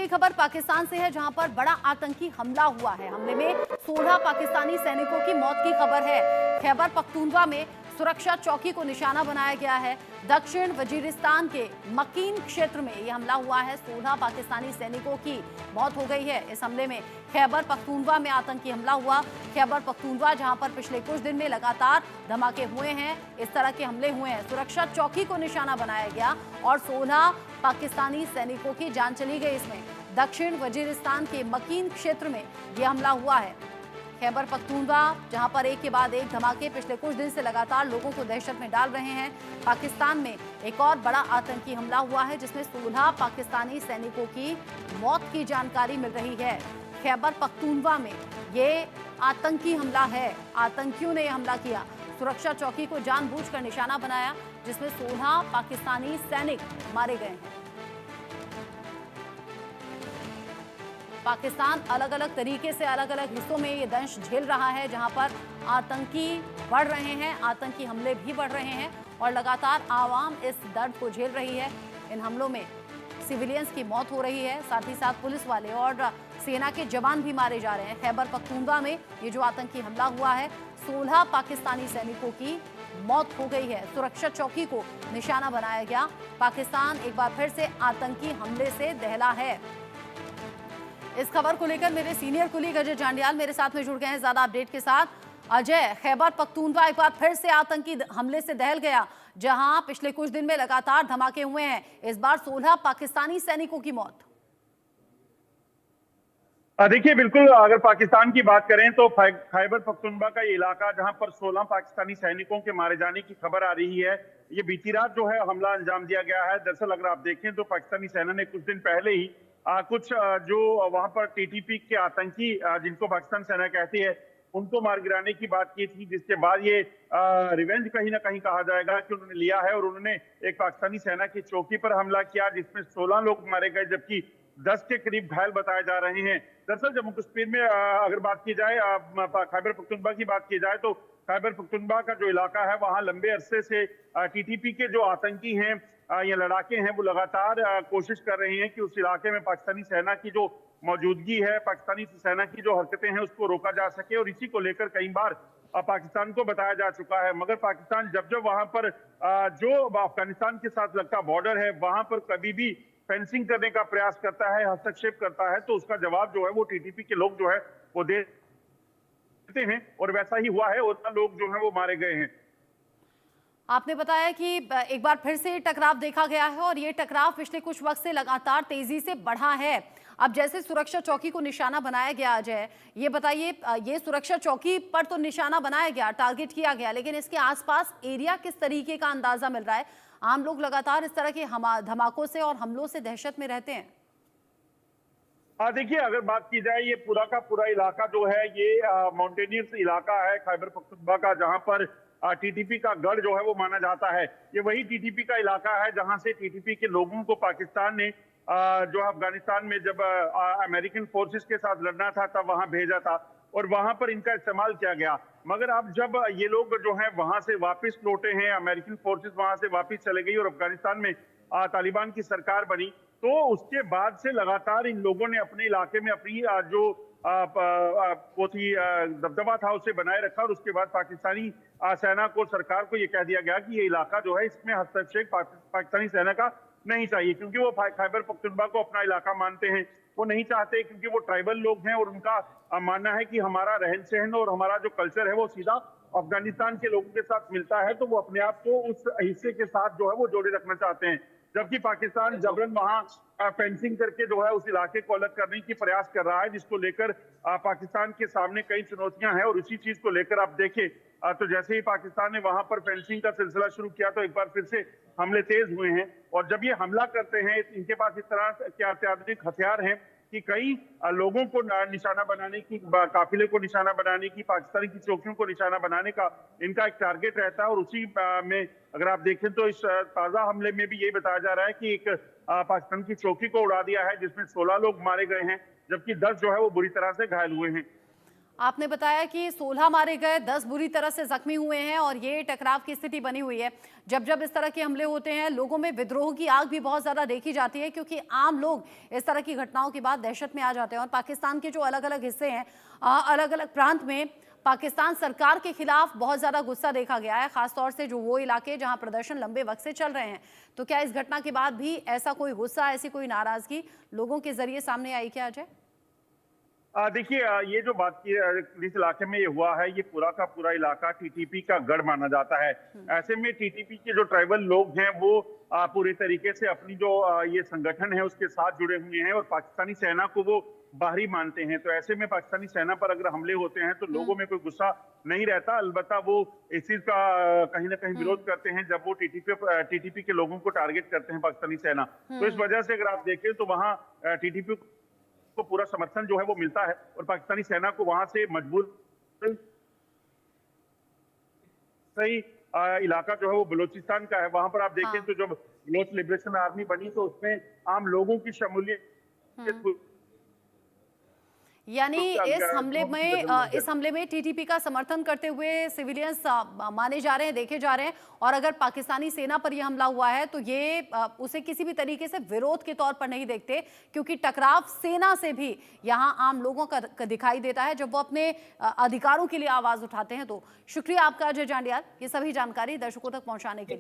अगली खबर पाकिस्तान से है, जहां पर बड़ा आतंकी हमला हुआ है। हमले में 16 पाकिस्तानी सैनिकों की मौत की खबर है। खैबर पख्तूनख्वा में सुरक्षा चौकी को निशाना बनाया गया है। दक्षिण वजीरिस्तान के मकीन क्षेत्र में यह हमला हुआ है। 16 पाकिस्तानी सैनिकों की मौत हो गई है। इस हमले में खैबर पख्तूनख्वा में आतंकी हमला हुआ। खैबर पख्तूनख्वा जहां पर पिछले कुछ दिन में लगातार धमाके हुए हैं, इस तरह के हमले हुए हैं, सुरक्षा चौकी को निशाना बनाया गया और 16 पाकिस्तानी सैनिकों की जान चली गई। इसमें दक्षिण वजीरिस्तान के मकीन क्षेत्र में यह हमला हुआ है। खैबर पख्तूनख्वा जहां पर एक के बाद एक धमाके पिछले कुछ दिन से लगातार लोगों को दहशत में डाल रहे हैं। पाकिस्तान में एक और बड़ा आतंकी हमला हुआ है, जिसमें 16 पाकिस्तानी सैनिकों की मौत की जानकारी मिल रही है। खैबर पख्तूनख्वा में ये आतंकी हमला है। आतंकियों ने यह हमला किया, सुरक्षा चौकी को जानबूझकर निशाना बनाया, जिसमें 16 पाकिस्तानी सैनिक मारे गए हैं। पाकिस्तान अलग अलग तरीके से अलग अलग हिस्सों में ये दंश झेल रहा है, जहां पर आतंकी बढ़ रहे हैं, आतंकी हमले भी बढ़ रहे हैं और लगातार आवाम इस दर्द को झेल रही है। इन हमलों में सिविलियंस की मौत हो रही है, साथ ही साथ पुलिस वाले और सेना के जवान भी मारे जा रहे हैं। खैबर पख्तूनख्वा में ये जो आतंकी हमला हुआ है, 16 पाकिस्तानी सैनिकों की मौत हो गई है। सुरक्षा चौकी को निशाना बनाया गया। पाकिस्तान एक बार फिर से आतंकी हमले से दहला है। इस खबर को लेकर मेरे सीनियर कुलीग अजय जांडियाल मेरे साथ में जुड़ गए हैं ज्यादा अपडेट के साथ। अजय, खैबर पख्तूनख्वा एक बार फिर से आतंकी हमले से दहल गया, जहां पिछले कुछ दिन में लगातार धमाके हुए हैं। इस बार 16 पाकिस्तानी सैनिकों की मौत। देखिए, बिल्कुल अगर पाकिस्तान की बात करें तो खैबर पख्तूनख्वा का ये इलाका जहां पर 16 पाकिस्तानी सैनिकों के मारे जाने की खबर आ रही है, ये बीती रात जो है हमला अंजाम दिया गया है। दरअसल अगर आप देखें तो पाकिस्तानी सेना ने कुछ दिन पहले ही कुछ जो वहां पर टीटीपी के आतंकी जिनको पाकिस्तान सेना कहती है, उनको मार गिराने की बात की थी, जिसके बाद ये रिवेंज कहीं ना कहीं कहा जाएगा कि उन्होंने लिया है और उन्होंने एक पाकिस्तानी सेना की चौकी पर हमला किया, जिसमें 16 लोग मारे गए, जबकि 10 के करीब घायल बताए जा रहे हैं। दरअसल जम्मू कश्मीर में अगर बात की जाए, खैबर पख्तूनख्वा की बात की जाए, तो खैबर पख्तूनख्वा का जो इलाका है वहां लंबे अरसे से टीटीपी के जो आतंकी हैं या लड़ाके हैं, वो लगातार कोशिश कर रहे हैं कि उस इलाके में पाकिस्तानी सेना की जो मौजूदगी है, पाकिस्तानी सेना की जो हरकतें हैं, उसको रोका जा सके। और इसी को लेकर कई बार पाकिस्तान को बताया जा चुका है, मगर पाकिस्तान जब जब वहां पर जो अफगानिस्तान के साथ लगता बॉर्डर है, वहां पर कभी भी फेंसिंग करने का प्रयास करता है, हस्तक्षेप करता है, तो उसका जवाब जो है वो टीटीपी के लोग जो है वो देते हैं, और वैसा ही हुआ है और लोग जो है वो मारे गए हैं। आपने बताया कि एक बार फिर से टकराव देखा गया है और ये टकराव पिछले कुछ वक्त से लगातार तेजी से बढ़ा है। अब जैसे सुरक्षा चौकी को निशाना बनाया गया, अजय ये बताइए, ये सुरक्षा चौकी पर तो निशाना बनाया गया, टारगेट किया गया, लेकिन इसके आसपास एरिया किस तरीके का अंदाजा मिल रहा है? आम लोग लगातार इस तरह के धमाकों से और हमलों से दहशत में रहते हैं। देखिए, अगर बात की जाए, ये पूरा का पूरा इलाका जो है ये माउंटेनियर्स इलाका है खैबर पख्तूनख्वा का, जहां पर टीटीपी का गढ़ जो है वो माना जाता है। ये वही टीटीपी का इलाका है जहां से टीटीपी के लोगों को पाकिस्तान ने जो अफगानिस्तान में जब अमेरिकन फोर्सेस के साथ लड़ना था तब वहां भेजा था और वहां पर इनका इस्तेमाल किया गया। मगर अब जब ये लोग जो है वहां से वापस लौटे हैं, अमेरिकन फोर्सेस वहां से वापस चले गई और अफगानिस्तान में तालिबान की सरकार बनी, तो उसके बाद से लगातार इन लोगों ने अपने इलाके में अपनी जो वो थी दबदबा था उसे बनाए रखा। और उसके बाद पाकिस्तानी सेना को, सरकार को ये कह दिया गया कि ये इलाका जो है इसमें हस्तक्षेप पाकिस्तानी सेना का नहीं चाहिए, क्योंकि वो खैबर पख्तूनख्वा को अपना इलाका मानते हैं। वो नहीं चाहते, क्योंकि वो ट्राइबल लोग हैं और उनका मानना है कि हमारा रहन सहन और हमारा जो कल्चर है वो सीधा अफगानिस्तान के लोगों के साथ मिलता है, तो वो अपने आप को उस हिस्से के साथ जो है वो जोड़े रखना चाहते हैं। जबकि पाकिस्तान जबरन वहां फेंसिंग करके जो है उस इलाके को अलग करने की प्रयास कर रहा है, जिसको लेकर पाकिस्तान के सामने कई चुनौतियां हैं। और उसी चीज को लेकर आप देखें तो जैसे ही पाकिस्तान ने वहां पर फेंसिंग का सिलसिला शुरू किया, तो एक बार फिर से हमले तेज हुए हैं। और जब ये हमला करते हैं, इनके पास इस तरह के अत्याधुनिक हथियार हैं कि कई लोगों को निशाना बनाने की, काफिले को निशाना बनाने की, पाकिस्तानी की चौकियों को निशाना बनाने का इनका एक टारगेट रहता है। और उसी में अगर आप देखें तो इस ताजा हमले में भी यही बताया जा रहा है कि एक पाकिस्तान की चौकी को उड़ा दिया है, जिसमें 16 लोग मारे गए हैं, जबकि 10 जो है वो बुरी तरह से घायल हुए हैं। आपने बताया कि 16 मारे गए, 10 बुरी तरह से जख्मी हुए हैं और ये टकराव की स्थिति बनी हुई है। जब जब इस तरह के हमले होते हैं, लोगों में विद्रोह की आग भी बहुत ज्यादा देखी जाती है, क्योंकि आम लोग इस तरह की घटनाओं के बाद दहशत में आ जाते हैं। और पाकिस्तान के जो अलग अलग हिस्से हैं, अलग अलग प्रांत में पाकिस्तान सरकार के खिलाफ बहुत ज्यादा गुस्सा देखा गया है, खासतौर से जो वो इलाके जहां प्रदर्शन लंबे वक्त से चल रहे हैं। तो क्या इस घटना के बाद भी ऐसा कोई गुस्सा, ऐसी कोई नाराजगी लोगों के जरिए सामने आई क्या अजय? देखिए, ये जो बात की जिस इलाके में ये हुआ है, ये पूरा का पूरा इलाका टीटीपी का गढ़ माना जाता है। ऐसे में टीटीपी के जो ट्राइबल लोग हैं वो पूरी तरीके से अपनी जो ये संगठन है उसके साथ जुड़े हुए हैं और पाकिस्तानी सेना को वो बाहरी मानते हैं। तो ऐसे में पाकिस्तानी सेना पर अगर हमले होते हैं तो लोगों में कोई गुस्सा नहीं रहता, अलबत्ता वो इस चीज का कहीं ना कहीं विरोध करते हैं जब वो टीटीपी के लोगों को टारगेट करते हैं पाकिस्तानी सेना। तो इस वजह से अगर आप देखें तो वहाँ टीटीपी को पूरा समर्थन जो है वो मिलता है और पाकिस्तानी सेना को वहां से मजबूर सही इलाका जो है वो बलूचिस्तान का है। वहां पर आप देखें तो जब बलोच लिबरेशन आर्मी बनी तो उसमें आम लोगों की शमूलियत यानी इस हमले में टीटीपी का समर्थन करते हुए सिविलियंस माने जा रहे हैं, देखे जा रहे हैं। और अगर पाकिस्तानी सेना पर यह हमला हुआ है तो ये उसे किसी भी तरीके से विरोध के तौर पर नहीं देखते, क्योंकि टकराव सेना से भी यहां आम लोगों का दिखाई देता है जब वो अपने अधिकारों के लिए आवाज उठाते हैं। तो शुक्रिया आपका अजय जांडियाल, ये सभी जानकारी दर्शकों तक पहुंचाने के लिए।